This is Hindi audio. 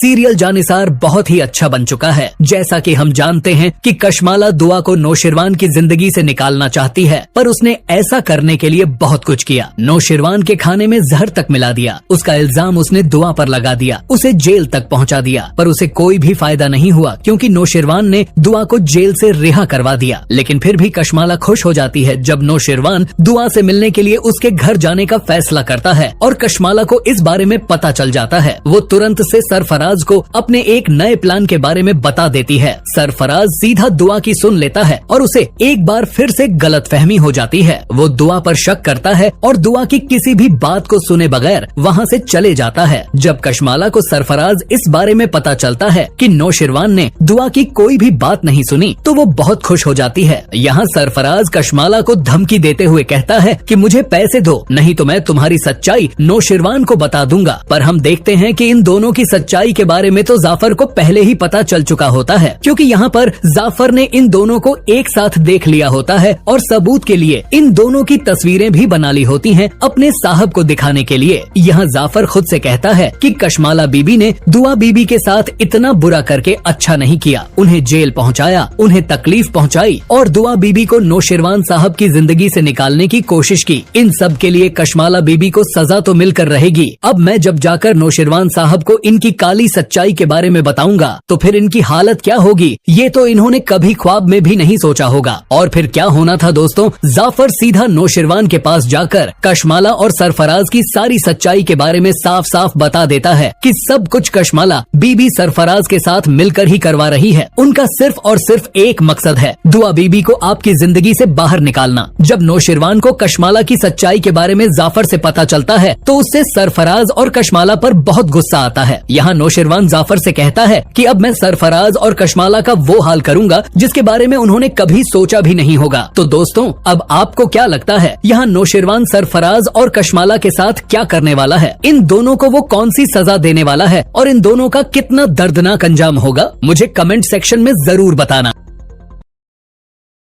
सीरियल जानिसार बहुत ही अच्छा बन चुका है। जैसा कि हम जानते हैं कि कशमाला दुआ को नौशिरवान की जिंदगी से निकालना चाहती है, पर उसने ऐसा करने के लिए बहुत कुछ किया। नौशिरवान के खाने में जहर तक मिला दिया, उसका इल्जाम उसने दुआ पर लगा दिया, उसे जेल तक पहुंचा दिया, पर उसे कोई भी फायदा नहीं हुआ क्योंकि नौशिरवान ने दुआ को जेल से रिहा करवा दिया। लेकिन फिर भी कशमाला खुश हो जाती है जब नौशिरवान दुआ से मिलने के लिए उसके घर जाने का फैसला करता है और कशमाला को इस बारे में पता चल जाता है। वो तुरंत से सरफराज को अपने एक नए प्लान के बारे में बता देती है। सरफराज सीधा दुआ की सुन लेता है और उसे एक बार फिर से गलतफहमी हो जाती है। वो दुआ पर शक करता है और दुआ की किसी भी बात को सुने बगैर वहाँ से चले जाता है। जब कशमाला को सरफराज इस बारे में पता चलता है कि नौशिरवान ने दुआ की कोई भी बात नहीं सुनी तो वो बहुत खुश हो जाती है। यहाँ सरफराज कशमाला को धमकी देते हुए कहता है कि मुझे पैसे दो, नहीं तो मैं तुम्हारी सच्चाई नौशिरवान को बता दूंगा। पर हम देखते हैं कि इन दोनों की सच्चाई के बारे में तो जाफर को पहले ही पता चल चुका होता है, क्योंकि यहाँ पर जाफर ने इन दोनों को एक साथ देख लिया होता है और सबूत के लिए इन दोनों की तस्वीरें भी बना ली होती हैं अपने साहब को दिखाने के लिए। यहाँ जाफर खुद से कहता है कि कशमाला बीबी ने दुआ बीबी के साथ इतना बुरा करके अच्छा नहीं किया, उन्हें जेल पहुँचाया, उन्हें तकलीफ पहुँचाई और दुआ बीबी को नौशिरवान साहब की जिंदगी से निकालने की कोशिश की। इन सब के लिए कशमाला बीबी को सजा तो मिलकर रहेगी। अब मैं जब जाकर नौशिरवान साहब को इनकी काली सच्चाई के बारे में बताऊंगा तो फिर इनकी हालत क्या होगी, ये तो इन्होंने कभी ख्वाब में भी नहीं सोचा होगा। और फिर क्या होना था दोस्तों, जाफर सीधा नौशिरवान के पास जाकर कशमाला और सरफराज की सारी सच्चाई के बारे में साफ साफ बता देता है कि सब कुछ कशमाला बीबी सरफराज के साथ मिलकर ही करवा रही है। उनका सिर्फ और सिर्फ एक मकसद है, दुआ बीबी को आपकी जिंदगी से बाहर निकालना। जब नौशिरवान को कशमाला की सच्चाई के बारे में जाफर से पता चलता है तो उससे सरफराज और कशमाला पर बहुत गुस्सा आता है। यहाँ नौशिरवान जाफर से कहता है कि अब मैं सरफराज और कशमाला का वो हाल करूंगा जिसके बारे में उन्होंने कभी सोचा भी नहीं होगा। तो दोस्तों, अब आपको क्या लगता है यहाँ नौशिरवान सरफराज और कशमाला के साथ क्या करने वाला है? इन दोनों को वो कौन सी सजा देने वाला है और इन दोनों का कितना दर्दनाक अंजाम होगा? मुझे कमेंट सेक्शन में जरूर बताना।